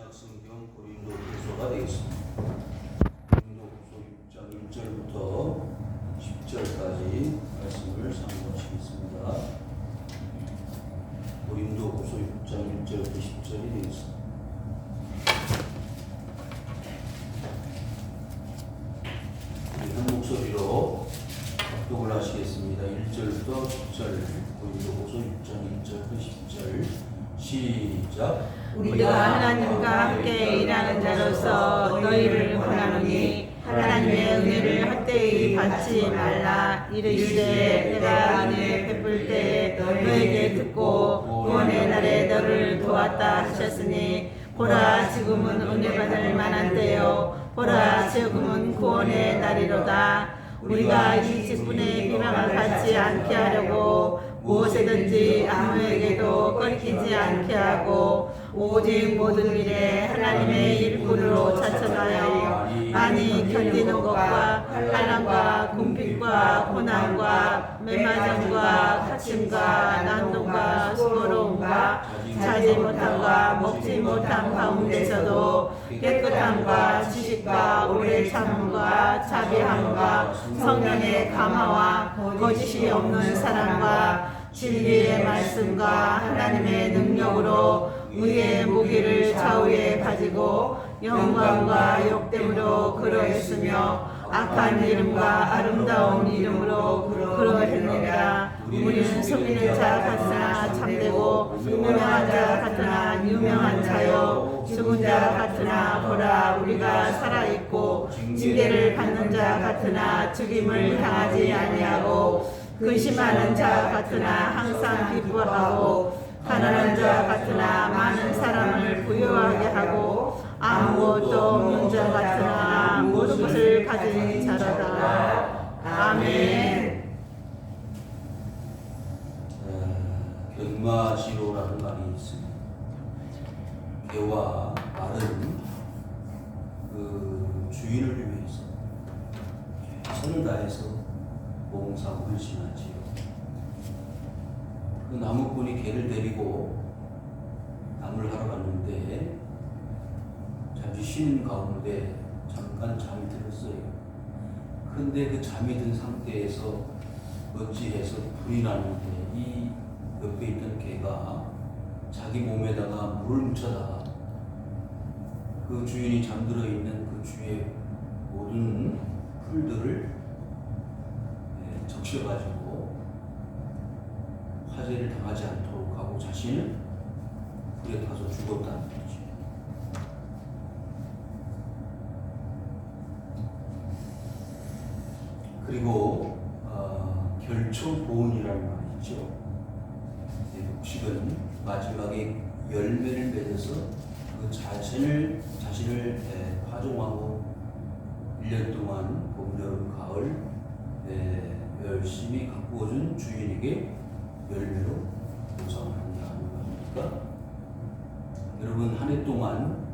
신약성경 고린도후서가 되겠습니다. 고린도후서 6장 1절부터 10절까지 말씀을 상고하시겠습니다. 고린도후서 6장 1절부터 10절이 되겠습니다. 한 목소리로 합독을 하시겠습니다. 1절부터 10절, 고린도후서 6장 1절부터 10절 시작. 우리가 하나님과 함께 일하는 자로서 너희를 권하노니 하나님의 은혜를 헛되이 받지 말라. 이르시되 내가 은혜 베풀 때에 너에게 듣고 구원의 날에 너를 도왔다 하셨으니 보라 지금은 은혜 받을 만한 때요 보라 지금은 구원의 날이로다. 우리가 이 직분의 비방을 받지 않게 하려고 무엇이든지 아무에게도 꺼리키지 않게 하고 오직 모든 일에 하나님의 일꾼으로 자천하여 많이 견디는 것과 환난과 궁핍과 고난과 메마름과 갇힘과 난동과 수고로움과 자지 못함과 먹지 못함 가운데서도 깨끗함과 지식과 오래 참음과 자비함과 성령의 감화와 거짓이 없는 사랑과 진리의 말씀과 하나님의 능력으로 의의 무기를 좌우에 가지고 영광과 욕됨으로 그러했으며 악한 이름과 아름다운 이름으로 그러했느니라. 우리는 속이는 자 같으나 참되고 유명한 자 같으나 유명한 자요 죽은 자 같으나 보라 우리가 살아있고 징계를 받는 자 같으나 죽임을 당하지 아니하고 근심하는 자 같으나 항상 기뻐하고 가난한 자 같으나 많은 사람을 부유하게 하고 아무것도 없는 자 같으나 모든 것을 가진 자로다. 아멘. 견마지로라는 말이 있습니다. 개와 말은 그 주인을 위해서 최선을 다해서 봉사하고 헌신하지요. 그 나무꾼이 개를 데리고 나무를 하러 갔는데 잠시 쉬는 가운데 잠깐 잠이 들었어요. 그런데 그 잠이 든 상태에서 어찌해서 불이 나는데 이 옆에 있던 개가 자기 몸에다가 물을 묻혀다가 그 주인이 잠들어 있는 그 주위의 모든 풀들을 적셔가지고 화재를 당하지 않도록 하고 자신은 불에 타서 죽었다는 거죠. 그리고 결초보온이라는 말이 있죠. 곡식은 마지막에 열매를 맺어서 그 자신을 파종하고 1년 동안 봄, 여름, 가을 열심히 가꾸어준 주인에게 열매로 보상을 한다는 겁니까? 여러분, 한 해 동안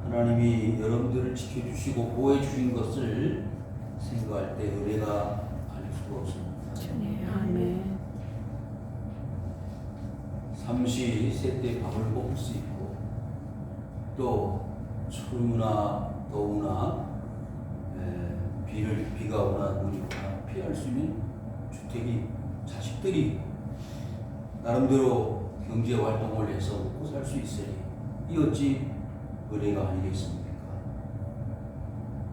하나님이 여러분들을 지켜주시고 보호해 주신 것을 생각할 때 은혜가 아닐 수가 없습니다. 아멘. 삼시 세때 밥을 먹을 수 있고 또 추우나 더우나 비가 오나 눈이 오나 피할 수 있는 주택이 자식들이 나름대로 경제 활동을 해서 먹고 살 수 있으니 이 어찌 은혜가 아니겠습니까?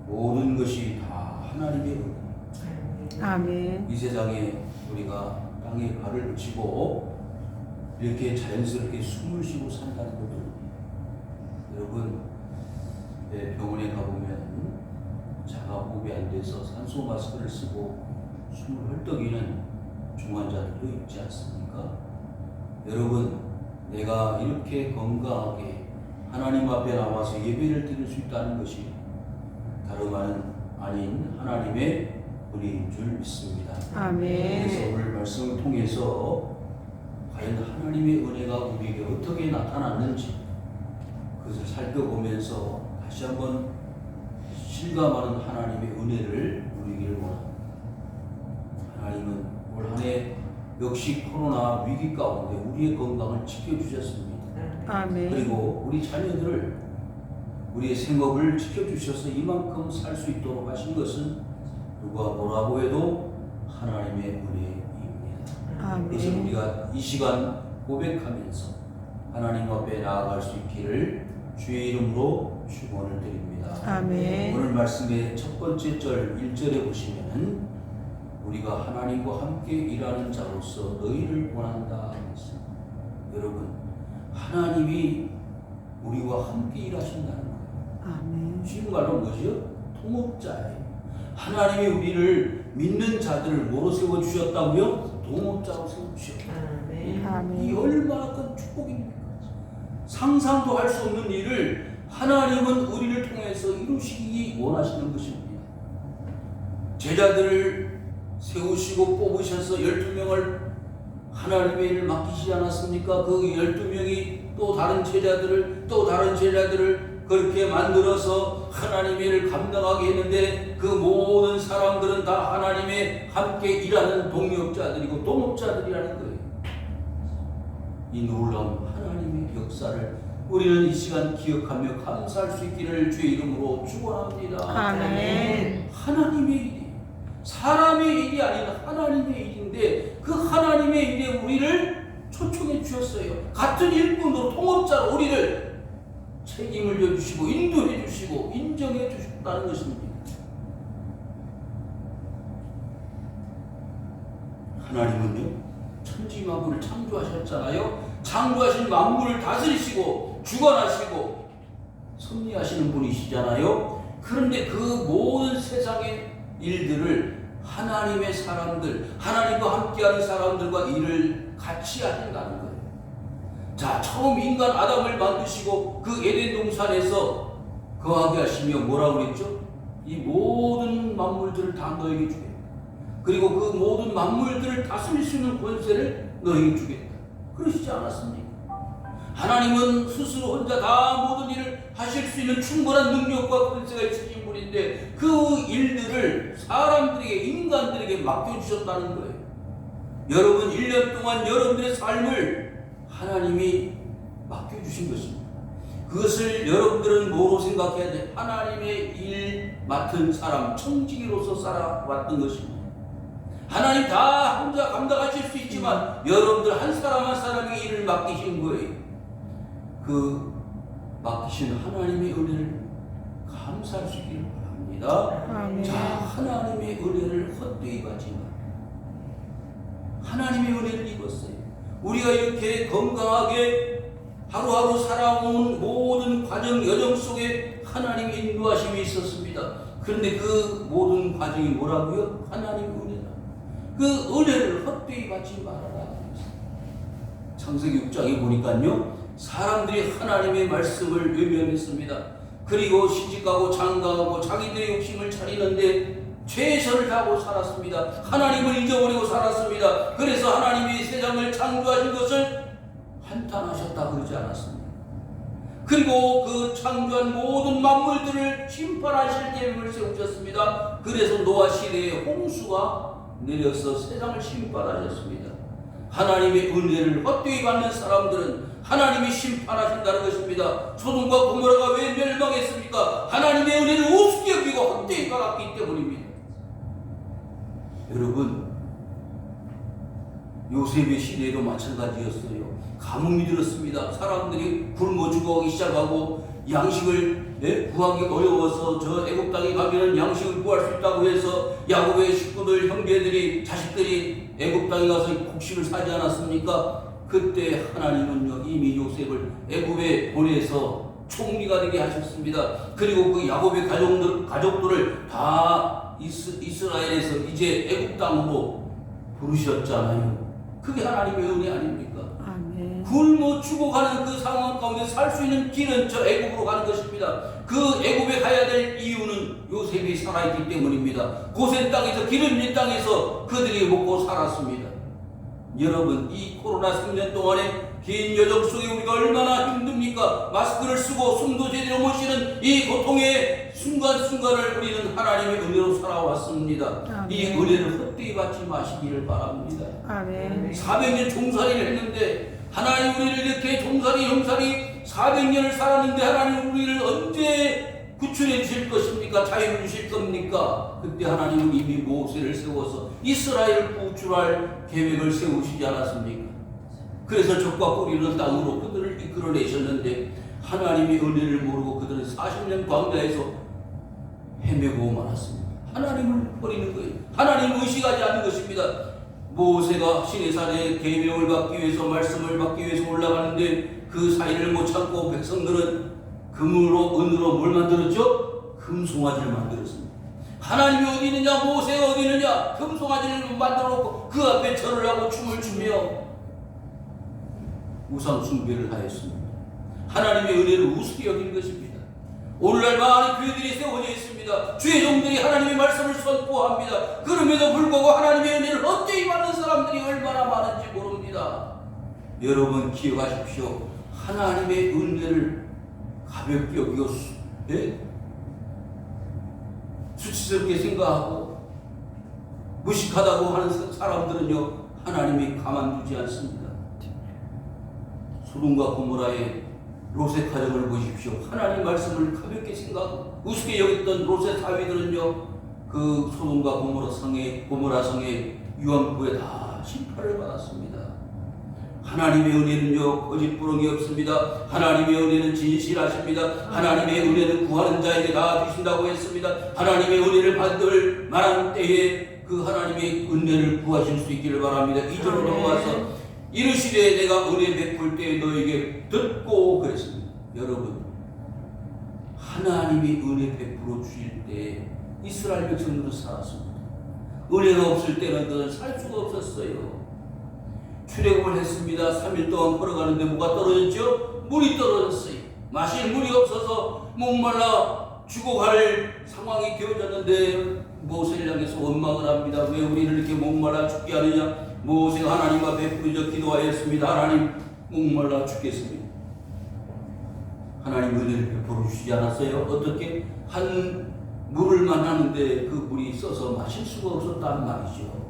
모든 것이 다 하나님의 은혜. 아멘. 이 세상에 우리가 땅에 발을 붙이고 이렇게 자연스럽게 숨을 쉬고 산다는 것도 여러분 병원에 가보면 자가호흡이 안 돼서 산소 마스크를 쓰고 숨을 헐떡이는 중환자들도 있지 않습니까? 여러분, 내가 이렇게 건강하게 하나님 앞에 나와서 예배를 드릴 수 있다는 것이 다름 아닌 하나님의 은혜인 줄 믿습니다. 아멘. 그래서 오늘 말씀을 통해서 과연 하나님의 은혜가 우리에게 어떻게 나타났는지 그것을 살펴보면서 다시 한번 실감하는 하나님의 은혜를 누리기를 원합니다. 하나님은 올 한 해 역시 코로나 위기 가운데 우리의 건강을 지켜주셨습니다. 아멘. 그리고 우리 자녀들을 우리의 생업을 지켜주셔서 이만큼 살 수 있도록 하신 것은 누가 뭐라고 해도 하나님의 은혜입니다. 그래서 아멘. 우리가 이 시간 고백하면서 하나님 앞에 나아갈 수 있기를 주의 이름으로 축원을 드립니다. 아멘. 오늘 말씀의 첫 번째 절 1절에 보시면은 우리가 하나님과 함께 일하는 자로서 너희를 원한다 했습니다. 여러분, 하나님이 우리와 함께 일하신다는 거예요. 아멘. 쉬운 말로 뭐죠? 동업자예요. 하나님이 우리를 믿는 자들을 뭐로 세워주셨다고요? 동업자로 세워주셨다. 아멘. 이 얼마나 큰 축복입니까? 상상도 할 수 없는 일을 하나님은 우리를 통해서 이루시기 원하시는 것입니다. 제자들을 세우시고 뽑으셔서 12명을 하나님의 일을 맡기시지 않았습니까? 그 12명이 또 다른 제자들을 그렇게 만들어서 하나님의 일을 감당하게 했는데 그 모든 사람들은 다 하나님의 함께 일하는 동역자들이고 동업자들이라는 거예요. 이 놀라운 하나님의 역사를 우리는 이 시간 기억하며 감사할 수 있기를 주의 이름으로 축원합니다. 아멘. 하나님의 일이 사람의 일이 아닌 하나님의 일인데 그 하나님의 일에 우리를 초청해 주셨어요. 같은 일꾼으로 통업자로 우리를 책임을 져주시고 인도해 주시고 인정해 주셨다는 것입니다. 하나님은요 천지만물을 창조하셨잖아요. 창조하신 만물을 다스리시고 주관하시고 섭리하시는 분이시잖아요. 그런데 그 모든 세상의 일들을 하나님의 사람들, 하나님과 함께하는 사람들과 일을 같이 하신다는 거예요. 자, 처음 인간 아담을 만드시고 그 에덴 동산에서 거하게 하시며 뭐라고 그랬죠? 이 모든 만물들을 다 너에게 주겠다. 그리고 그 모든 만물들을 다스릴 수 있는 권세를 너에게 주겠다. 그러시지 않았습니까? 하나님은 스스로 혼자 다 모든 일을 하실 수 있는 충분한 능력과 권세가 있으신 분인데 그 일들을 사람들에게, 인간들에게 맡겨주셨다는 거예요. 여러분 1년 동안 여러분들의 삶을 하나님이 맡겨주신 것입니다. 그것을 여러분들은 뭐로 생각해야 돼? 하나님의 일 맡은 사람, 청지기로서 살아왔던 것입니다. 하나님 다 혼자 감당하실 수 있지만 여러분들 한 사람 한 사람에게 일을 맡기신 거예요. 그 맡기신 하나님의 은혜를 감사할 수 있기를 바랍니다. 아멘. 자, 하나님의 은혜를 헛되이 받지 마. 하나님의 은혜를 입었어요. 우리가 이렇게 건강하게 하루하루 살아온 모든 과정, 여정 속에 하나님의 인도하심이 있었습니다. 그런데 그 모든 과정이 뭐라고요? 하나님의 은혜다. 그 은혜를 헛되이 받지 말아라. 창세기 6장에 보니까요, 사람들이 하나님의 말씀을 외면했습니다. 그리고 시집가고 장가가고 자기들의 욕심을 차리는데 최선을 다하고 살았습니다. 하나님을 잊어버리고 살았습니다. 그래서 하나님이 세상을 창조하신 것을 한탄하셨다 그러지 않았습니다. 그리고 그 창조한 모든 만물들을 심판하실 계획을 세우셨습니다. 그래서 노아 시대에 홍수가 내려서 세상을 심판하셨습니다. 하나님의 은혜를 헛되이 받는 사람들은 하나님이 심판하신다는 것입니다. 소돔과 고모라가 왜 멸망했습니까? 하나님의 은혜를 우습게 여기고 헛되이 받았기 때문입니다. 여러분, 요셉의 시대에도 마찬가지였어요. 가뭄이 들었습니다. 사람들이 굶어 죽어가기 시작하고 양식을 구하기 어려워서 저 애굽 땅에 가면은 양식을 구할 수 있다고 해서 야곱의 식구들, 형제들이, 자식들이 애굽 땅에 가서 곡식을 사지 않았습니까? 그때 하나님은요 이미 요셉을 애굽에 보내서 총리가 되게 하셨습니다. 그리고 그 야곱의 가족들을 다 이스라엘에서 이제 애굽 땅으로 부르셨잖아요. 그게 하나님의 은혜 아닙니까? 아멘. 굶어 죽어가는 그 상황 가운데 살 수 있는 길은 저 애굽으로 가는 것입니다. 그 애굽에 가야 될 이유는 요셉이 살아있기 때문입니다. 고센 땅에서, 기름진 땅에서 그들이 먹고 살았습니다. 여러분, 이 코로나 3년 동안에 긴 여정 속에 우리가 얼마나 힘듭니까? 마스크를 쓰고 숨도 제대로 못 쉬는 이 고통의 순간순간을 우리는 하나님의 은혜로 살아왔습니다. 아멘. 이 은혜를 헛되이 받지 마시기를 바랍니다. 아멘. 400년 종살이를 했는데 하나님 우리를 이렇게 종살이 형살이 400년을 살았는데 하나님 우리를 언제 구출해 주실 것입니까? 자유를 주실 겁니까? 그때 하나님은 이미 모세를 세워서 이스라엘을 구출할 계획을 세우시지 않았습니까? 그래서 적과 꼬리는 땅으로 그들을 이끌어내셨는데 하나님의 은혜를 모르고 그들은 40년 광야에서 헤매고 말았습니다. 하나님을 버리는 거예요. 하나님을 의식하지 않는 것입니다. 모세가 시내산에 계명을 받기 위해서 말씀을 받기 위해서 올라가는데 그 사이를 못 참고 백성들은 금으로 은으로 뭘 만들었죠? 금송아지를 만들었습니다. 하나님이 어디 있느냐? 모세가 어디 있느냐? 금송아지를 만들어 놓고 그 앞에 절을 하고 춤을 추며 우상 숭배를 하였습니다. 하나님의 은혜를 우습게 여긴 것입니다. 오늘날 많은 교회들이 세워져 있습니다. 주의 종들이 하나님의 말씀을 선포합니다. 그럼에도 불구하고 하나님의 은혜를 헛되이 받는 사람들이 얼마나 많은지 모릅니다. 여러분 기억하십시오. 하나님의 은혜를 가볍게 여기고 수치스럽게 생각하고 무식하다고 하는 사람들은요, 하나님이 가만두지 않습니다. 소돔과 고모라의 롯의 가정을 보십시오. 하나님 말씀을 가볍게 생각하고 우습게 여겼던 롯의 사위들은요, 그 소돔과 고모라 성의 유황부에 다 심판을 받았습니다. 하나님의 은혜는요, 거짓부렁이 없습니다. 하나님의 은혜는 진실하십니다. 하나님의 은혜는 구하는 자에게 다 주신다고 했습니다. 하나님의 은혜를 받을 만한 때에 그 하나님의 은혜를 구하실 수 있기를 바랍니다. 2절로 넘어가서 이르시되 내가 은혜 베풀 때에 너에게 듣고 그랬습니다. 여러분, 하나님이 은혜 베풀어 주실 때 이스라엘 백성들은 살았습니다. 은혜가 없을 때는 그들은 살 수가 없었어요. 출애굽을 했습니다. 3일 동안 걸어가는데 뭐가 떨어졌죠? 물이 떨어졌어요. 마실 물이 없어서 목말라 죽어갈 상황이 되어졌는데 모세를 향해서 원망을 합니다. 왜 우리를 이렇게 목말라 죽게 하느냐? 모세가 하나님 앞에 부르짖어 기도하였습니다. 하나님, 목말라 죽겠습니다. 하나님 은혜를 베풀어 주시지 않았어요? 어떻게? 한 물을만 하는데 그 물이 써서 마실 수가 없었단 말이죠.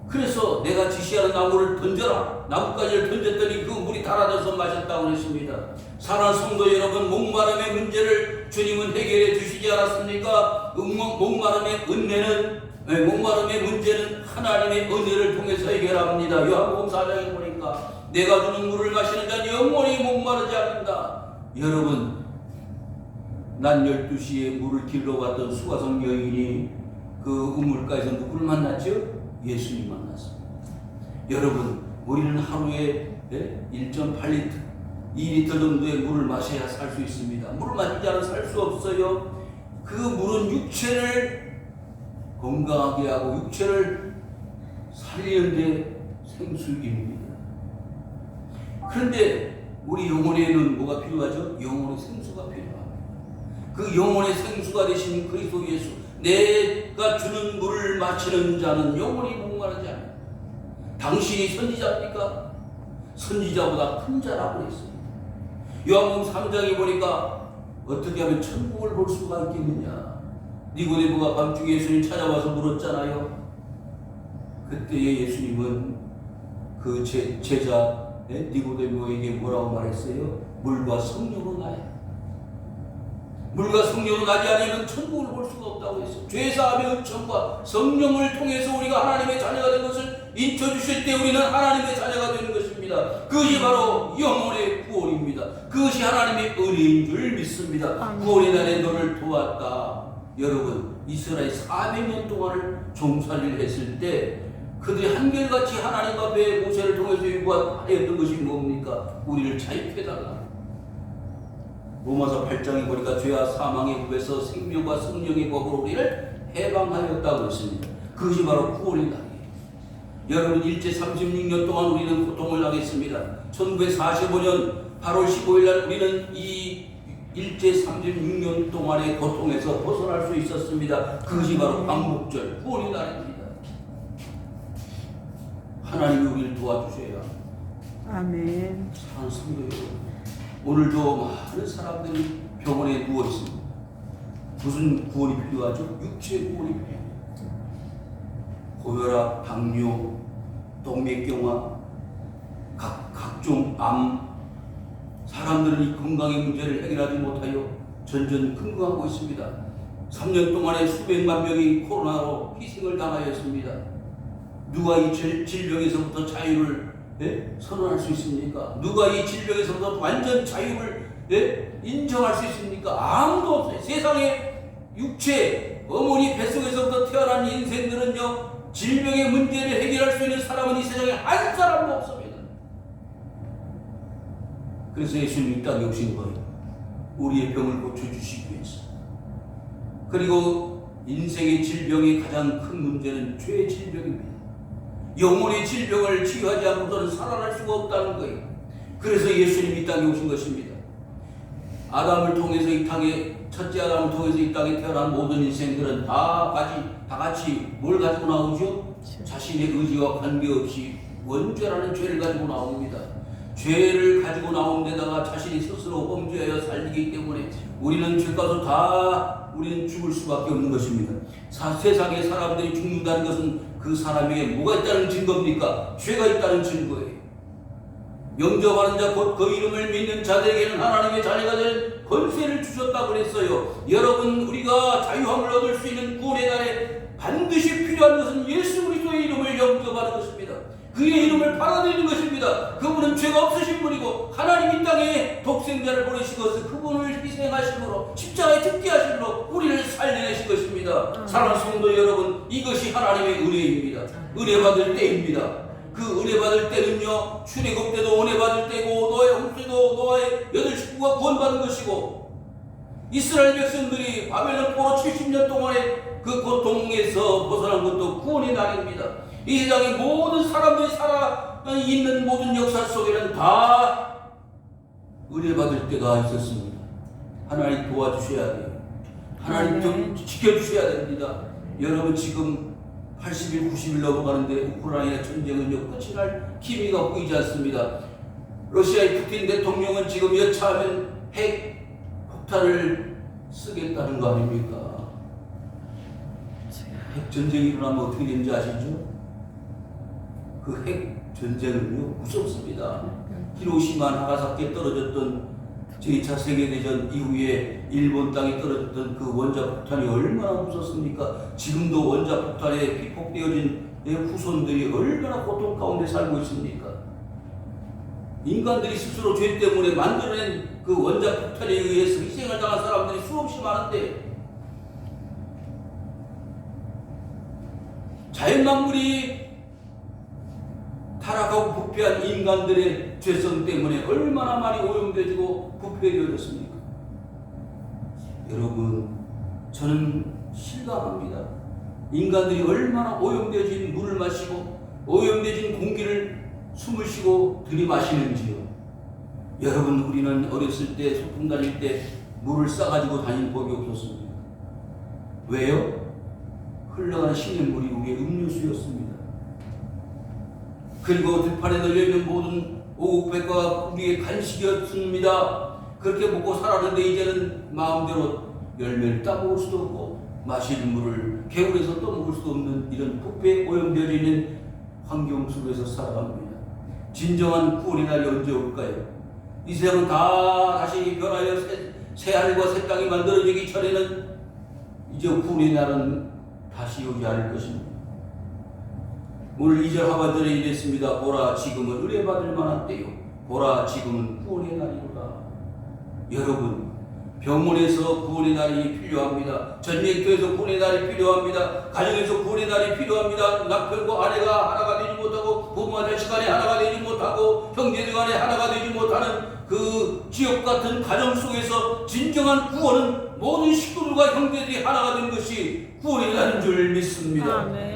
그래서 내가 지시하는 나무를 던져라. 나뭇가지를 던졌더니 그 물이 달아져서 마셨다고 했습니다. 사랑하는 성도 여러분, 목마름의 문제를 주님은 해결해 주시지 않았습니까? 목마름의 문제는 하나님의 은혜를 통해서 해결합니다. 요한복음 4장에 보니까 내가 주는 물을 마시는 자는 영원히 목마르지 않는다. 여러분, 낮 12시에 물을 길러 갔던 수가성 여인이 그 우물가에서 누구를 만났죠? 예수님 만났습니다. 여러분, 우리는 하루에 1.8리터, 2리터 정도의 물을 마셔야 살 수 있습니다. 물을 마시지 않으면 살 수 없어요. 그 물은 육체를 건강하게 하고 육체를 살리는데 생수입니다. 그런데 우리 영혼에는 뭐가 필요하죠? 영혼의 생수가 필요합니다. 그 영혼의 생수가 되신 그리스도 예수, 내가 주는 물을 마시는 자는 영원히 목마르지 않아요. 당신이 선지자입니까? 선지자보다 큰 자라고 했습니다. 요한복음 3장에 보니까 어떻게 하면 천국을 볼 수가 있겠느냐? 니고데모가 밤중에 예수님 찾아와서 물었잖아요. 그때에 예수님은 그 제자 니고데모에게 뭐라고 말했어요? 물과 성령으로 나야. 물과 성령으로 나지 않으면 천국을 볼 수가 없다고 했어요. 죄사함의 은총과 성령을 통해서 우리가 하나님의 자녀가 된 것을 인쳐주실 때 우리는 하나님의 자녀가 되는 것입니다. 그것이 바로 영혼의 구원입니다. 그것이 하나님의 은혜인 줄 믿습니다. 구원의 날에 너를 도왔다. 여러분, 이스라엘 400년 동안을 종살이를 했을 때 그들이 한결같이 하나님 앞에 모세를 통해서 요구하였던 것이 뭡니까? 우리를 자유케해달라. 로마서 8장에 보니까 죄와 사망의 법에서 생명과 성령의 법으로 우리를 해방하였다고 했습니다. 그것이 바로 구원의 날이에요. 여러분, 일제 36년 동안 우리는 고통을 당했습니다. 1945년 8월 15일 날 우리는 이 일제 36년 동안의 고통에서 벗어날 수 있었습니다. 그것이 바로 광복절, 구원의 날입니다. 하나님이 우리를 도와주셔야 합니다. 아멘. 사랑하는 성도 여러분, 오늘도 많은 사람들이 병원에 누워 있습니다. 무슨 구원이 필요하죠? 육체의 구원이 필요합니다. 고혈압, 당뇨, 동맥경화, 각종 암, 사람들은 이 건강의 문제를 해결하지 못하여 전전긍긍하고 있습니다. 3년 동안에 수백만 명이 코로나로 희생을 당하였습니다. 누가 이 질병에서부터 자유를 선언할 수 있습니까? 누가 이 질병에서부터 완전 자유를 인정할 수 있습니까? 아무도 없어요. 세상에 육체, 어머니 뱃속에서부터 태어난 인생들은요, 질병의 문제를 해결할 수 있는 사람은 이 세상에 한 사람도 없습니다. 그래서 예수님이 이 땅에 오신 거예요. 우리의 병을 고쳐주시기 위해서. 그리고 인생의 질병의 가장 큰 문제는 죄의 질병입니다. 영혼의 질병을 치유하지 않고서는 살아날 수가 없다는 거예요. 그래서 예수님이 이 땅에 오신 것입니다. 아담을 통해서 이 땅에, 첫째 아담을 통해서 이 땅에 태어난 모든 인생들은 다 같이 뭘 가지고 나오죠? 자신의 의지와 관계없이 원죄라는 죄를 가지고 나옵니다. 죄를 가지고 나온 데다가 자신이 스스로 범죄하여 살리기 때문에 우리는 우리는 죽을 수밖에 없는 것입니다. 세상에 사람들이 죽는다는 것은 그 사람에게 뭐가 있다는 증거입니까? 죄가 있다는 증거예요. 영접하는 자 곧 그 이름을 믿는 자들에게는 하나님의 자녀가 되는 권세를 주셨다고 그랬어요. 여러분, 우리가 자유함을 얻을 수 있는 구원의 날에 반드시 필요한 것은 예수 그리스도의 이름을 영접하는 것입니다. 그의 이름을 받아들이는 것입니다. 그분은 죄가 없으신 분이고 하나님 이 땅에 독생자를 보내시고 그분을 희생하심으로 십자가에 죽게 하심으로 우리를 살려내신 것입니다. 사랑하는 성도 여러분, 이것이 하나님의 은혜입니다. 은혜 받을 때입니다. 그 은혜 받을 때는요, 출애굽 때도 은혜 받을 때고 노아의 홍수도 노아의 8식구가 구원받은 것이고, 이스라엘 백성들이 바벨론 포로 70년 동안의 그 고통에서 벗어난 것도 구원의 날입니다. 이 세상의 모든 사람들이 살아 있는 모든 역사 속에는 다 은혜 받을 때가 있었습니다. 하나님 도와주셔야 돼요. 하나님 좀 지켜주셔야 됩니다. 여러분, 지금 80일, 90일 넘어가는데 우크라이나 전쟁은요, 끝이 날 기미가 보이지 않습니다. 러시아의 푸틴 대통령은 지금 여차하면 핵 폭탄을 쓰겠다는 거 아닙니까? 핵 전쟁이 일어나면 어떻게 되는지 아시죠? 그 핵 전쟁은요, 무섭습니다. 히로시마 나가사키에 떨어졌던 제2차 세계대전 이후에 일본 땅에 떨어졌던 그 원자폭탄이 얼마나 무섭습니까? 지금도 원자폭탄에 피폭되어진 후손들이 얼마나 고통 가운데 살고 있습니까? 인간들이 스스로 죄 때문에 만들어낸 그 원자폭탄에 의해서 희생을 당한 사람들이 수없이 많은데, 자연만물이 타락하고 부패한 인간들의 죄성 때문에 얼마나 많이 오염되어지고 부패되어졌습니까? 여러분, 저는 실감합니다. 인간들이 얼마나 오염되어진 물을 마시고 오염되어진 공기를 숨을 쉬고 들이마시는지요. 여러분, 우리는 어렸을 때 소풍 다닐 때 물을 싸가지고 다닌 법이 없었습니다. 왜요? 흘러가는 시냇물이 우리의 음료수였습니다. 그리고 들판에 널려있는 모든 오곡백과가 우리의 간식이었습니다. 그렇게 먹고 살았는데 이제는 마음대로 열매를 따먹을 수도 없고 마실 물을 개울에서 떠먹을 수도 없는 이런 부패 오염되어 있는 환경 속에서 살아갑니다. 진정한 구원의 날이 언제 올까요? 이 세상은 다 다시 변하여 새 하늘과 새 땅이 만들어지기 전에는 이제 구원의 날은 다시 오지 않을 것입니다. 오늘 2절 하반절에 이랬습니다. 보라, 지금은 은혜 받을 만한 때요. 보라, 지금은 구원의 날이로다. 여러분, 병원에서 구원의 날이 필요합니다. 전쟁터에서 구원의 날이 필요합니다. 가정에서 구원의 날이 필요합니다. 남편과 아내가 하나가 되지 못하고, 부모와 자식 간에 하나가 되지 못하고, 형제들 간에 하나가 되지 못하는 그 지옥 같은 가정 속에서 진정한 구원은 모든 식구들과 형제들이 하나가 된 것이 구원의 날인 줄 믿습니다. 아멘.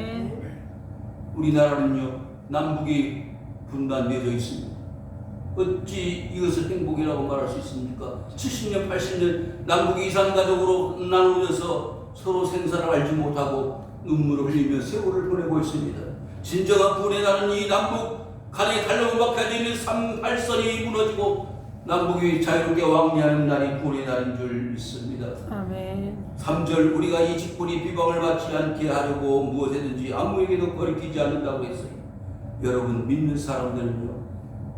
우리나라는요, 남북이 분단되어 있습니다. 어찌 이것을 행복이라고 말할 수 있습니까? 70년, 80년 남북이 이산가족으로 나누어져서 서로 생사를 알지 못하고 눈물을 흘리며 세월을 보내고 있습니다. 진정한 구원의 날은 이 남북 간에 갈라고 막혀져 있는 삼팔선이 무너지고 남북이 자유롭게 왕래하는 날이 구원의 날인 줄 믿습니다. 아멘. 3절, 우리가 이 직분이 비방을 받지 않게 하려고 무엇이든지 아무에게도 거리끼지 않는다고 했어요. 여러분, 믿는 사람들은요,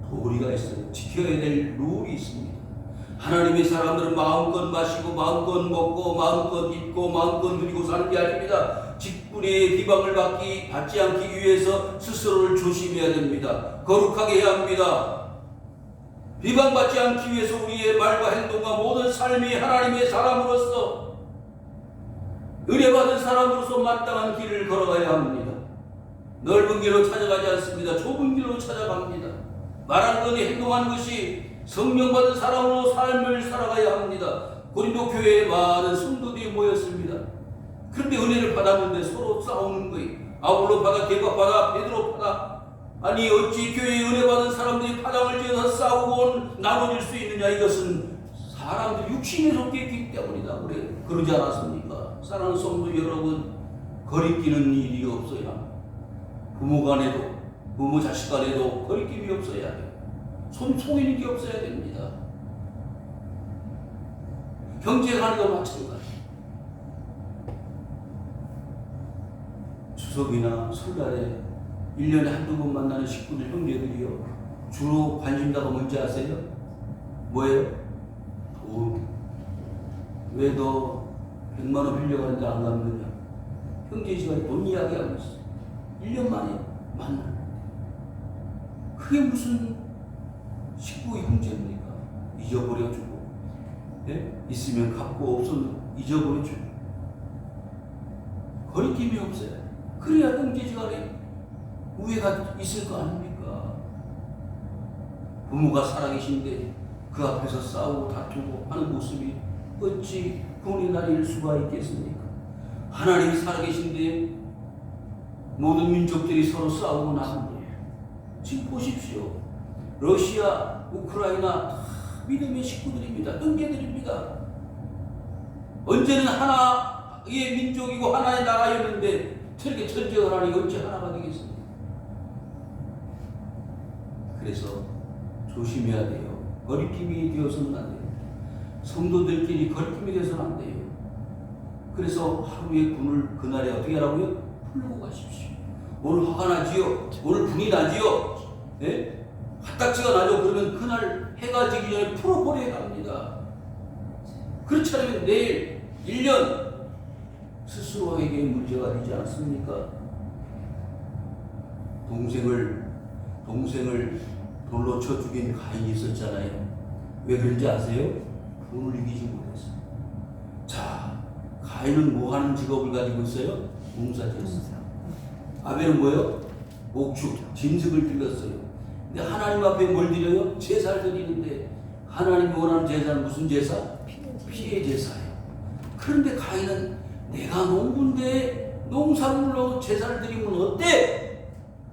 도리가 있어요. 지켜야 될 룰이 있습니다. 하나님의 사람들은 마음껏 마시고 마음껏 먹고 마음껏 입고 마음껏 누리고 사는 게 아닙니다. 직분의 비방을 받지 않기 위해서 스스로를 조심해야 됩니다. 거룩하게 해야 합니다. 비방받지 않기 위해서 우리의 말과 행동과 모든 삶이 하나님의 사람으로서 은혜받은 사람으로서 마땅한 길을 걸어가야 합니다. 넓은 길로 찾아가지 않습니다. 좁은 길로 찾아갑니다. 말하는 것이 행동하는 것이 성령받은 사람으로 삶을 살아가야 합니다. 고린도 교회에 많은 성도들이 모였습니다. 그런데 은혜를 받았는데 서로 싸우는 거예요. 아볼로 받아, 게바 받아, 베드로 받아. 아니 어찌 교회에 은혜 받은 사람들이 파장을 지어서 싸우고 나눠질 수 있느냐. 이것은 사람들 육신에 속해 있기 때문이다. 그러지 않았습니까? 사랑하는 성도 여러분, 거리끼는 일이 없어야 합니다. 부모 간에도 부모 자식 간에도 거리낌이 없어야 해요. 속이는 게 없어야 됩니다. 형제 간에도 마찬가지. 추석이나 설날에 1년에 한두 번 만나는 식구들 형제들이요, 주로 관심사가 뭔지 아세요? 뭐예요? 돈. 왜 너 100만 원 빌려가는데 안 갚느냐? 형제 시간에 돈 이야기하고 있어. 1년 만에 만나. 그게 무슨 식구 형제입니까? 잊어버려주고, 예? 있으면 갚고 없으면 잊어버려주고. 거리낌이 없어요. 그래야 형제지간에 우애가 있을 거 아닙니까? 부모가 살아계신데 그 앞에서 싸우고 다투고 하는 모습이 어찌 구원의 날일 수가 있겠습니까? 하나님이 살아계신데 모든 민족들이 서로 싸우고 나는 거예요. 지금 보십시오. 러시아, 우크라이나 다 믿음의 식구들입니다. 형제들입니다. 언제는 하나의 민족이고 하나의 나라였는데 저렇게 전쟁을 하니 어찌 하나가 되겠습니까? 그래서 조심해야 돼요. 거리낌이 되어서는 안 돼요. 성도들끼리 거리낌이 되어서는 안 돼요. 그래서 하루의 분을 그날에 어떻게 하라고요? 풀고 가십시오. 오늘 화가 나지요? 오늘 분이 나지요? 네? 화딱지가 나죠? 그러면 그날 해가 지기 전에 풀어버려야 합니다. 그렇지 않으면 내일 1년 스스로에게 문제가 되지 않습니까? 동생을 돌로 쳐 죽인 가인이 있었잖아요. 왜 그런지 아세요? 돈을 이기지 못했어요. 자, 가인은 뭐 하는 직업을 가지고 있어요? 봉사자였어요. 아벨은 뭐예요? 목축, 짐승을 드렸어요. 근데 하나님 앞에 뭘 드려요? 제사를 드리는데 하나님이 원하는 제사는 무슨 제사? 피해 제사예요. 그런데 가인은 내가 농부인데 농산물로 제사를 드리면 어때?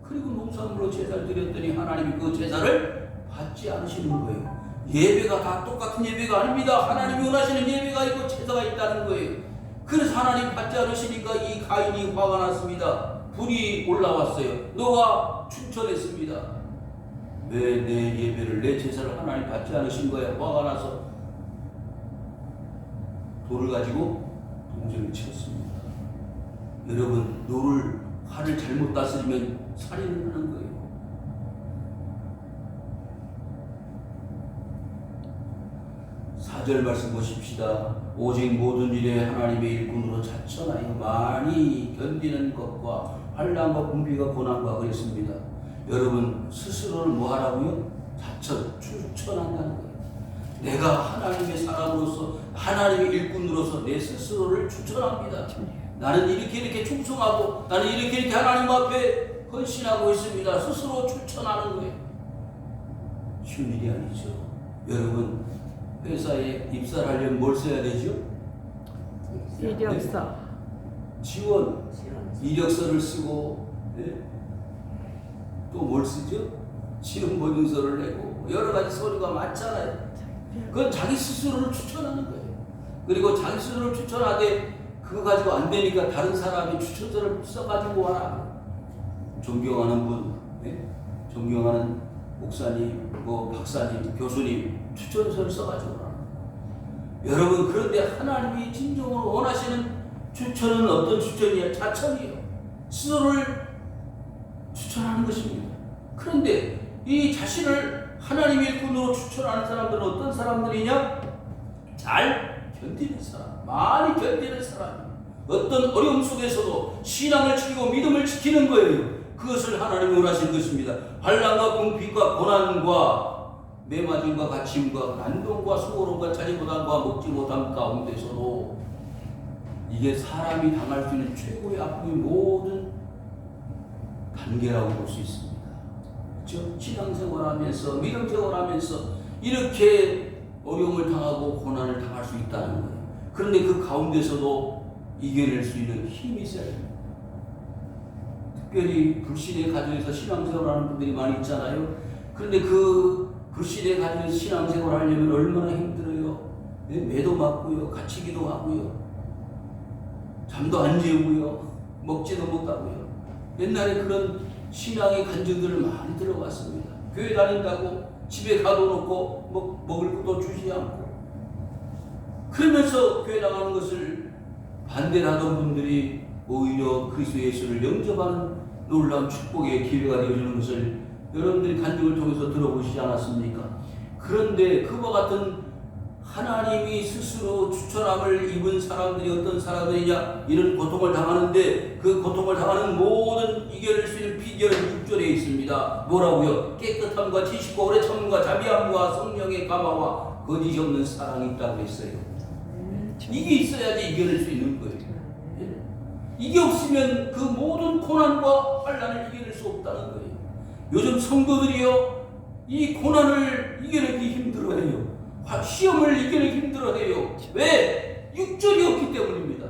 그리고 농산물로 제사를 드렸더니 하나님이 그 제사를 받지 않으시는 거예요. 예배가 다 똑같은 예배가 아닙니다. 하나님이 원하시는 예배가 있고 제사가 있다는 거예요. 그래서 하나님 받지 않으시니까 이 가인이 화가 났습니다. 불이 올라왔어요. 너가 추천했습니다. 왜 내 예배를, 내 제사를 하나님 받지 않으신 거야? 화가 나서 돌을 가지고 동생을 치었습니다. 여러분, 노를 화를 잘못 다스리면 살인을 하는 거예요. 사절 말씀 보십시다. 오직 모든 일에 하나님의 일꾼으로 자천하여 많이 견디는 것과 환난과 궁비가 고난과 그랬습니다. 여러분, 스스로를 뭐 하라고요? 추천한다는 거예요. 내가 하나님의 사람으로서, 하나님의 일꾼으로서 내 스스로를 추천합니다. 나는 이렇게 충성하고 나는 이렇게 하나님 앞에 헌신하고 있습니다. 스스로 추천하는 거예요. 쉬운 일이 아니죠. 여러분, 회사에 입사를 하려면 뭘 써야 되죠? 이력서. 지원, 이력서를 쓰고, 네? 또 뭘 쓰죠? 지원 보증서를 내고 여러 가지 서류가 많잖아요. 그건 자기 스스로를 추천하는 거예요. 그리고 자기 스스로를 추천하되 그거 가지고 안 되니까 다른 사람이 추천서를 써가지고 와라. 존경하는 분, 네? 존경하는 목사님, 박사님, 교수님 추천서를 써가지고 와라. 여러분, 그런데 하나님이 진정으로 원하시는 추천은 어떤 추천이에요? 자천이에요. 스스로를 추천하는 것입니다. 그런데 이 자신을 하나님의 일꾼으로 추천하는 사람들은 어떤 사람들이냐? 잘 견디는 사람, 많이 견디는 사람, 어떤 어려움 속에서도 신앙을 지키고 믿음을 지키는 거예요. 그것을 하나님이 원하신 것입니다. 환난과 궁핍과 고난과 매맞음과 갇힘과 난동과 수고로움과 자리보담과 먹지 못함 가운데서도 이게 사람이 당할 수 있는 최고의 아픔의 모든 단계라고 볼 수 있습니다. 그렇죠? 신앙생활하면서 믿음생활하면서 이렇게 어려움을 당하고 고난을 당할 수 있다는 거예요. 그런데 그 가운데서도 이겨낼 수 있는 힘이 있어야 됩니다. 특별히 불신의 가정에서 신앙생활하는 분들이 많이 있잖아요. 그런데 그 불신의 가정에서 신앙생활 하려면 얼마나 힘들어요. 매도 맞고요, 갇히기도 하고요, 잠도 안 재우고요, 먹지도 못하고요. 옛날에 그런 신앙의 간증들을 많이 들어봤습니다. 교회 다닌다고 집에 가둬놓고 먹을 것도 주지 않고, 그러면서 교회 나가는 것을 반대를 하던 분들이 오히려 그리스도 예수를 영접하는 놀라운 축복의 기회가 되어주는 것을 여러분들이 간증을 통해서 들어보시지 않았습니까? 그런데 그와 같은 하나님이 스스로 추천함을 입은 사람들이 어떤 사람들이냐, 이런 고통을 당하는데 그 고통을 당하는 모든 이겨낼 수 있는 비결은 6절에 있습니다. 뭐라고요? 깨끗함과 지식과 오래 참음과 자비함과 성령의 감화와 거짓이 없는 사랑이 있다고 했어요. 이게 있어야지 이겨낼 수 있는 거예요. 이게 없으면 그 모든 고난과 환난을 이겨낼 수 없다는 거예요. 요즘 성도들이요, 이 고난을 이겨내기 힘들어해요. 시험을 이겨내기 힘들어해요. 왜? 육절이 없기 때문입니다.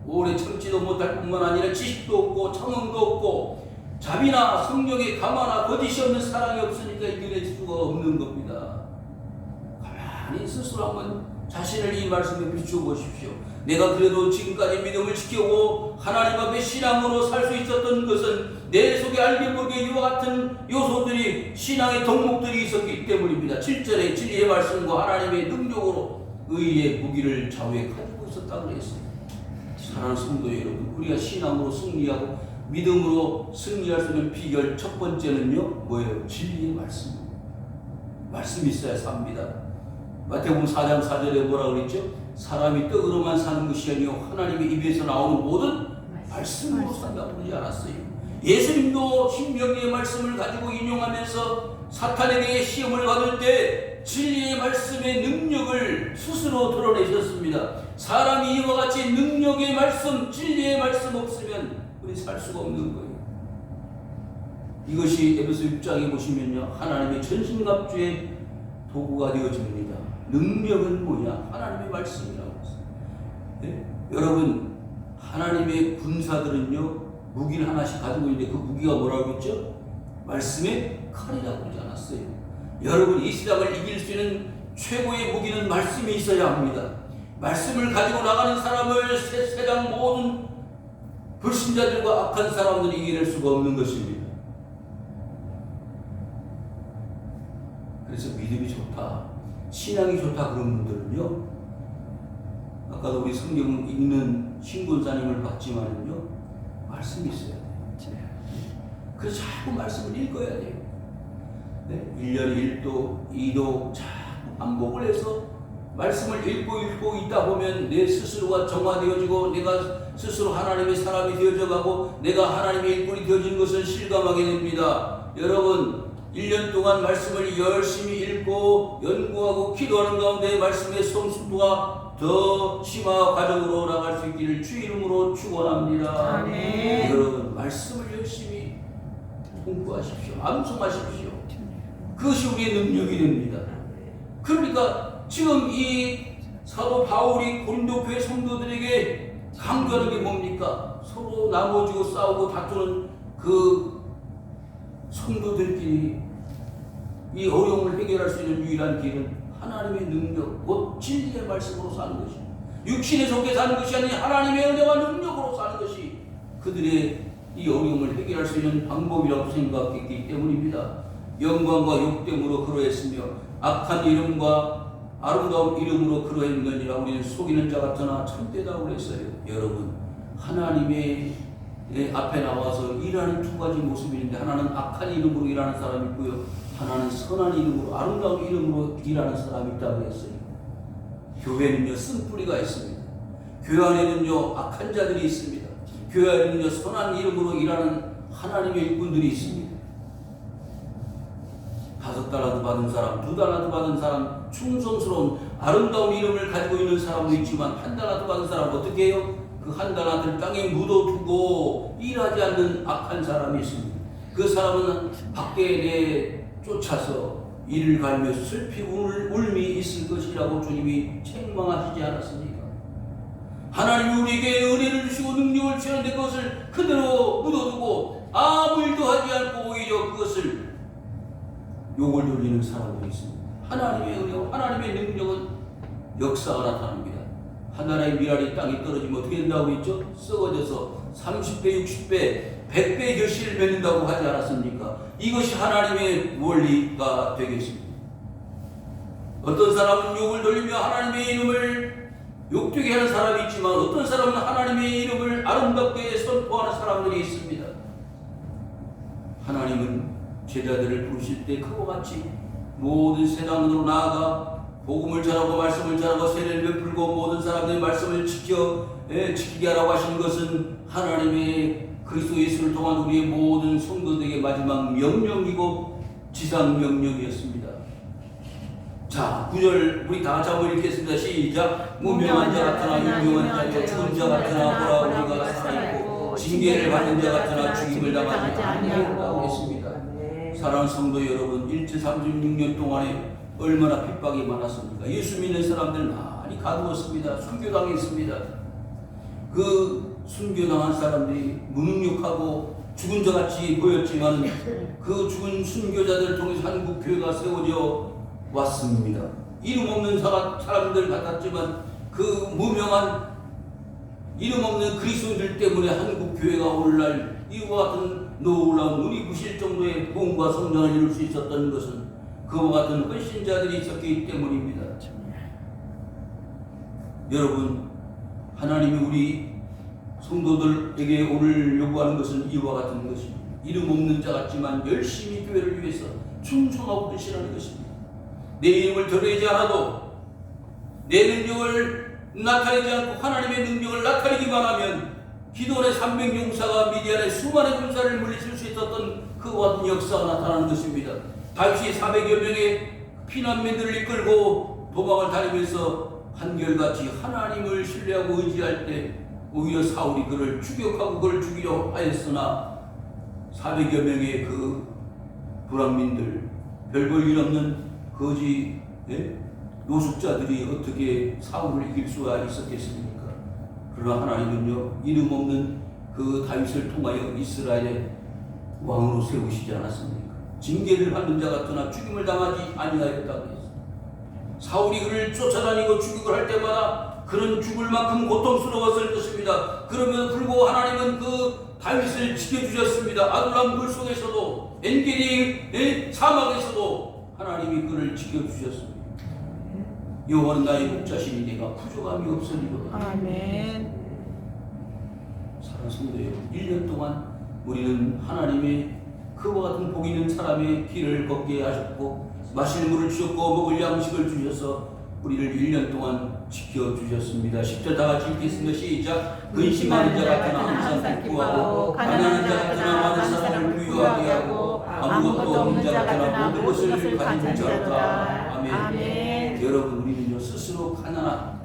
오래 참지도 못할 뿐만 아니라 지식도 없고 참음도 없고 자비나 성령의 감화나 거짓이 없는 사랑이 없으니까 이겨낼 수가 없는 겁니다. 가만히 스스로 한번 자신을 이 말씀에 비추어 보십시오. 내가 그래도 지금까지 믿음을 지켜오고 하나님 앞에 신앙으로 살 수 있었던 것은 내 속에 알게 모르게 이와 같은 요소들이, 신앙의 덕목들이 있었기 때문입니다. 7절에 진리의 말씀과 하나님의 능력으로 의의 무기를 좌우에 가지고 있었다고 했어요. 사랑하는 성도 여러분, 우리가 신앙으로 승리하고 믿음으로 승리할 수 있는 비결 첫 번째는요, 뭐예요? 진리의 말씀. 말씀이 있어야 삽니다. 마태복음 4장 4절에 뭐라 그랬죠? 사람이 떡으로만 사는 것이 아니요 하나님의 입에서 나오는 모든 말씀으로 산다고 그러지 않았어요. 예수님도 신명기의 말씀을 가지고 인용하면서 사탄에게 시험을 받을 때 진리의 말씀의 능력을 스스로 드러내셨습니다. 사람이 이와 같이 능력의 말씀, 진리의 말씀 없으면 우리 살 수가 없는 거예요. 이것이 에베소 6장에 보시면요, 하나님의 전신갑주의 도구가 되어집니다. 능력은 뭐냐? 하나님의 말씀이라고 했어요. 네? 여러분, 하나님의 군사들은요, 무기를 하나씩 가지고 있는데 그 무기가 뭐라고 했죠? 말씀의 칼이라고 그러지 않았어요. 여러분, 이 세상을 이길 수 있는 최고의 무기는 말씀이 있어야 합니다. 말씀을 가지고 나가는 사람을 세상 모든 불신자들과 악한 사람들이 이겨낼 수가 없는 것입니다. 그래서 믿음이 좋다, 신앙이 좋다 그런 분들은요, 아까도 우리 성경 읽는 신군사님을 봤지만은요, 말씀이 있어야 돼요. 그래서 자꾸 말씀을 읽어야 돼요. 네? 1년에 1도, 2도 자꾸 반복을 해서 말씀을 읽고 있다 보면 내 스스로가 정화되어지고 내가 스스로 하나님의 사람이 되어져가고 내가 하나님의 일꾼이 되어지는 것을 실감하게 됩니다. 여러분, 1년 동안 말씀을 열심히 읽고 연구하고 기도하는 가운데 말씀의 성숙도가 더 심화 과정으로 나갈 수 있기를 주 이름으로 축원합니다. 아멘. 여러분, 말씀을 열심히 공부하십시오. 암송하십시오. 그것이 우리의 능력이 됩니다. 그러니까 지금 이 사도 바울이 고린도 교회 성도들에게 강조하는 게 뭡니까? 서로 나눠지고 싸우고 다투는 그 성도들끼리 이 어려움을 해결할 수 있는 유일한 길은 하나님의 능력, 곧 진리의 말씀으로 사는 것입니다. 육신에 속해 사는 것이 아닌 하나님의 은혜와 능력으로 사는 것이 그들의 이 어려움을 해결할 수 있는 방법이라고 생각했기 때문입니다. 영광과 욕됨으로 그러했으며 악한 이름과 아름다운 이름으로 그러했느니라. 우리는 속이는 자 같으나 참되다고 그랬어요. 여러분, 하나님의 앞에 나와서 일하는 두 가지 모습이 있는데, 하나는 악한 이름으로 일하는 사람이 있고요, 하나는 선한 이름으로, 아름다운 이름으로 일하는 사람이 있다고 했어요. 교회는요 쓴뿌리가 있습니다. 교회 안에는요 악한 자들이 있습니다. 교회 안에는요 선한 이름으로 일하는 하나님의 일꾼들이 있습니다. 5달란트 받은 사람, 2달란트 받은 사람, 충성스러운 아름다운 이름을 가지고 있는 사람도 있지만 1달란트 받은 사람 어떻게 해요? 그 1달란트를 땅에 묻어두고 일하지 않는 악한 사람이 있습니다. 그 사람은 밖에 쫓아서 이를 갈며 슬피 울미 있을 것이라고 주님이 책망하시지 않았습니까? 하나님이 우리에게 은혜를 주시고 능력을 주셨는데 그것을 그대로 묻어두고 아무 일도 하지 않고 오히려 그것을 욕을 돌리는 사람들이 있습니다. 하나님의 은혜와 하나님의 능력은 역사가 나타납니다. 하나의 미랄이 땅에 떨어지면 어떻게 된다고 했죠? 썩어져서 30배, 60배, 100배 결실을 맺는다고 하지 않았습니까? 이것이 하나님의 원리가 되겠습니다. 어떤 사람은 욕을 돌리며 하나님의 이름을 욕되게 하는 사람이 있지만 어떤 사람은 하나님의 이름을 아름답게 선포하는 사람들이 있습니다. 하나님은 제자들을 부르실 때 그와 같이 모든 세상으로 나아가 복음을 전하고 말씀을 전하고 세례를 베풀고 모든 사람들의 말씀을 지키게 하라고 하시는 것은 하나님의 그리스도 예수를 통한 우리의 모든 성도들에게 마지막 명령이고 지상 명령이었습니다. 자, 9절 우리 다 같이 한번 읽겠습니다. 시작. 무명한 자 같으나 유명한 자요 죽은 자 같으나 보라 우리가 살아있고 징계를 받는 자 같으나 죽임을 당하지 아니하였다고 했습니다. 사랑하는 성도 여러분, 136년 동안에 얼마나 핍박이 많았습니까? 예수 믿는 사람들 많이 가두었습니다. 순교당했습니다. 그 순교당한 사람들이 무능력하고 죽은 자 같이 보였지만 그 죽은 순교자들을 통해서 한국 교회가 세워져 왔습니다. 이름 없는 사람들 같았지만 그 무명한 이름 없는 그리스도인들 때문에 한국 교회가 오늘날 이와 같은 놀라운 눈이 부실 정도의 부흥과 성장을 이룰 수 있었던 것은 그와 같은 헌신자들이 있었기 때문입니다. 여러분, 하나님이 우리 성도들에게 오늘 요구하는 것은 이와 같은 것입니다. 이름 없는 자 같지만 열심히 교회를 위해서 충성하고 헌신하는 것입니다. 내 이름을 드러내지 않아도 내 능력을 나타내지 않고 하나님의 능력을 나타내기만 하면 기도원의 300용사가 미디안의 수많은 군사를 물리칠 수 있었던 그와 같은 역사가 나타나는 것입니다. 다윗이 400여 명의 피난민들을 이끌고 도망을 다니면서 한결같이 하나님을 신뢰하고 의지할 때 오히려 사울이 그를 추격하고 그를 죽이려 하였으나 400여 명의 그 불황민들, 별 볼 일 없는 거지 노숙자들이 어떻게 사울을 이길 수가 있었겠습니까? 그러나 하나님은요, 이름 없는 그 다윗을 통하여 이스라엘의 왕으로 세우시지 않았습니까? 징계를 받는 자 같으나 죽임을 당하지 아니하였다고 했습니다. 사울이 그를 쫓아다니고 추격을 할 때마다 그는 죽을 만큼 고통스러웠을 것입니다. 그럼에도 불구하고 하나님은 그 다윗을 지켜주셨습니다. 아둘람 물속에서도 엔게디 사막에서도 하나님이 그를 지켜주셨습니다. 여호와는 나의 목자시니 내가 부족함이 없으리로다. 아멘. 사랑하는 성도 여러분, 1년 동안 우리는 하나님의 그와 같은 복 있는 사람의 길을 걷게 하셨고 마실 물을 주셨고 먹을 양식을 주셔서 우리를 1년 동안 지켜주셨습니다. 10절 다 같이 읽겠습니다. 시작. 근심하는 자 같으나 항상 기뻐하고 가난한 자 같으나 많은 사람을 부유하게 하고 아무것도 없는 자 같으나 모든 것을 가진 자로다. 아멘. 여러분, 우리는요 스스로 가난한,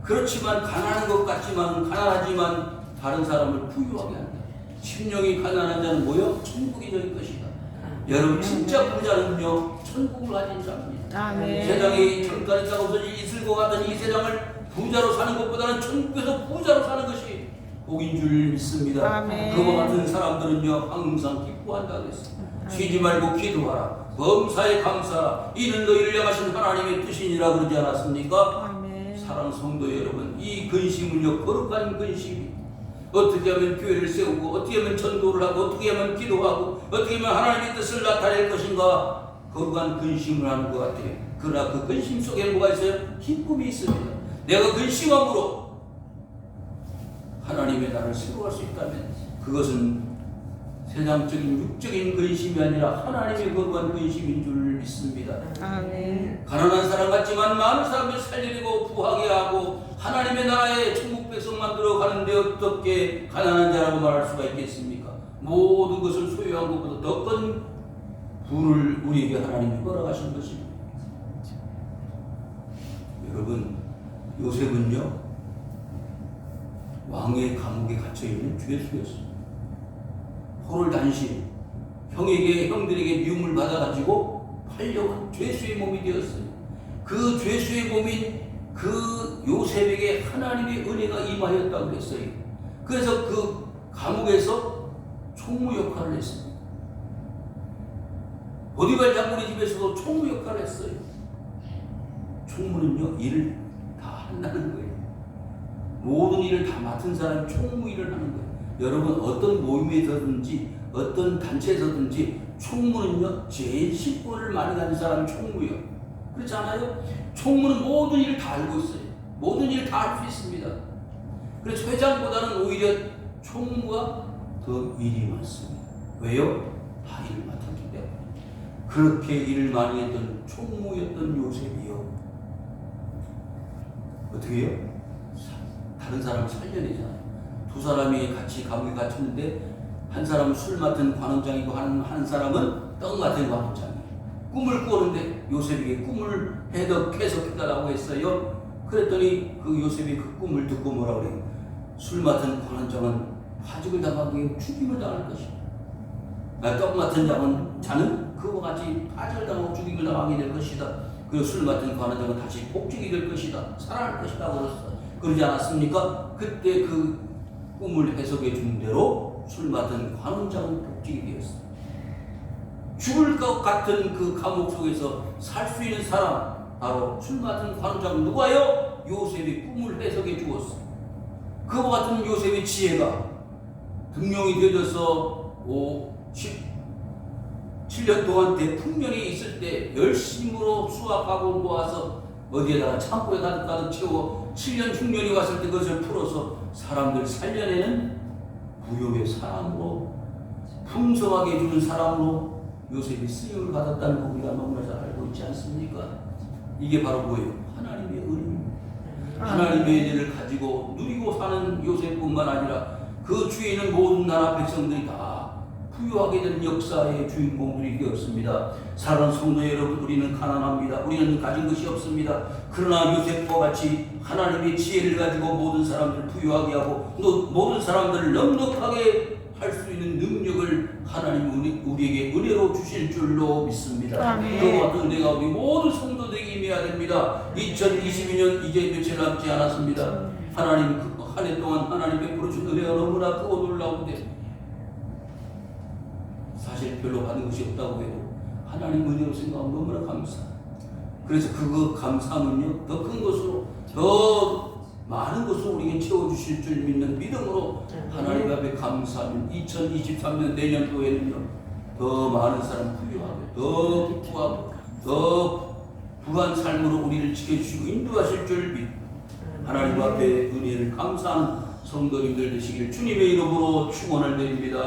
그렇지만 가난한 것 같지만 가난하지만 다른 사람을 부유하게 한다. 심령이 가난한 자는 뭐요? 천국이 저일 것이다. 여러분, 진짜 부자는요 천국을 가진 자입니다. 아멘. 세상에 잠깐 있다가 없어질 이슬과 같은 이 세상을 부자로 사는 것보다는 천국에서 부자로 사는 것이 복인 줄 믿습니다. 아멘. 그와 같은 사람들은요 항상 기뻐한다고 했습니다. 쉬지 말고 기도하라. 범사에 감사하라. 이는 너희를 향하신 하나님의 뜻이니라 그러지 않았습니까? 아멘. 사랑하는 성도 여러분, 이 근심은요 거룩한 근심이 어떻게 하면 교회를 세우고 어떻게 하면 전도를 하고 어떻게 하면 기도하고 어떻게 하면 하나님의 뜻을 나타낼 것인가 거룩한 근심을 하는 것 같아요. 그러나 그 근심 속에 뭐가 있어요? 기쁨이 있습니다. 내가 근심함으로 하나님의 나라를 세워갈 수 있다면 그것은 세상적인 육적인 근심이 아니라 하나님의 거룩한 근심인 줄 믿습니다. 아멘. 가난한 사람 같지만 많은 사람을 살리고 부하게 하고 하나님의 나라에 천국 백성 만들어 가는데 어떻게 가난한 자라고 말할 수가 있겠습니까? 모든 것을 소유한 것보다 더 큰 부를 우리에게 하나님이 허락하신 것입니다. 여러분, 요셉은요 왕의 감옥에 갇혀있는 죄수였습니다. 포를 단신, 형들에게 미움을 받아가지고 팔려간 죄수의 몸이 되었어요. 그 죄수의 몸인 그 요셉에게 하나님의 은혜가 임하였다고 했어요. 그래서 그 감옥에서 총무 역할을 했습니다. 보디발 장군의 집에서도 총무 역할을 했어요. 총무는요 일을 다 한다는 거예요. 모든 일을 다 맡은 사람이 총무 일을 하는 거예요. 여러분, 어떤 모임에서든지 어떤 단체에서든지 총무는요 제일 식권을 많이 가진 사람이 총무예요. 그렇지 않아요? 총무는 모든 일을 다 알고 있어요. 모든 일을 다 할 수 있습니다. 그래서 회장보다는 오히려 총무가 더 일이 많습니다. 왜요? 다 일을 맡았기 때문에. 그렇게 일을 많이 했던 총무였던 요셉이요 어떻게 해요? 다른 사람을 살려내잖아요. 두 사람이 같이 감옥에 갇혔는데 한 사람은 술 맡은 관원장이고 한 사람은 떡 맡은 관원장이에요. 꿈을 꾸었는데 요셉에게 꿈을 해석해달라고 했어요. 그랬더니 그 요셉이 그 꿈을 듣고 뭐라고 그래요? 술 맡은 관원장은 파직을 당하고 죽임을 당할 것이다. 떡 맡은 자는 그와 같이 파직을 당하고 죽임을 당하게 될 것이다. 그리고 술 맡은 관원장은 다시 복직이 될 것이다. 살아날 것이다. 그러지 않았습니까? 그때 그 꿈을 해석해 준 대로 술 맡은 관원장은 복직이 되었습니다. 죽을 것 같은 그 감옥 속에서 살 수 있는 사람, 바로 술 맡은 관원장 누가요? 요셉이 꿈을 해석해 주었어요. 그와 같은 요셉의 지혜가 등용이 되어져서 7년 동안 대풍년이 있을 때 열심으로 수확하고 모아서 어디에다가 창고에 가득 채워 7년 흉년이 왔을 때 그것을 풀어서 사람들 살려내는 부욕의 사람으로, 풍성하게 해주는 사람으로 요셉이 쓰임을 받았다는 거 우리가 너무나 잘 알고 있지 않습니까? 이게 바로 뭐예요? 하나님의 은혜입니다. 하나님의 은혜를 가지고 누리고 사는 요셉뿐만 아니라 그 주위에 있는 모든 나라 백성들이 다 부유하게 된 역사의 주인공들이 되었습니다. 사랑하는 성도 여러분, 우리는 가난합니다. 우리는 가진 것이 없습니다. 그러나 요셉과 같이 하나님의 지혜를 가지고 모든 사람들을 부유하게 하고 또 모든 사람들을 넉넉하게 할 수 있는 능력을 하나님이 우리에게 은혜로 주실 줄로 믿습니다. 그와 같은 은혜가 우리 모든 성도들에게 임해야 됩니다. 2022년 이제 며칠 남지 않았습니다. 하나님 한 해 동안 하나님 베풀어 준 은혜가 너무나 크고 놀라운데 사실 별로 받은 것이 없다고 해도 하나님 은혜로 생각하면 너무나 감사해요. 그래서 그 감사는요 더 큰 것으로 더 많은 것을 우리에게 채워주실 줄 믿는 믿음으로 하나님 앞에 감사하면 2023년 내년도에는요 더 많은 사람 부유하고 더 부하고 더 부한 삶으로 우리를 지켜주시고 인도하실 줄 믿 하나님 앞에 은혜를 감사하는 성도님들 되시길 주님의 이름으로 축원을 드립니다.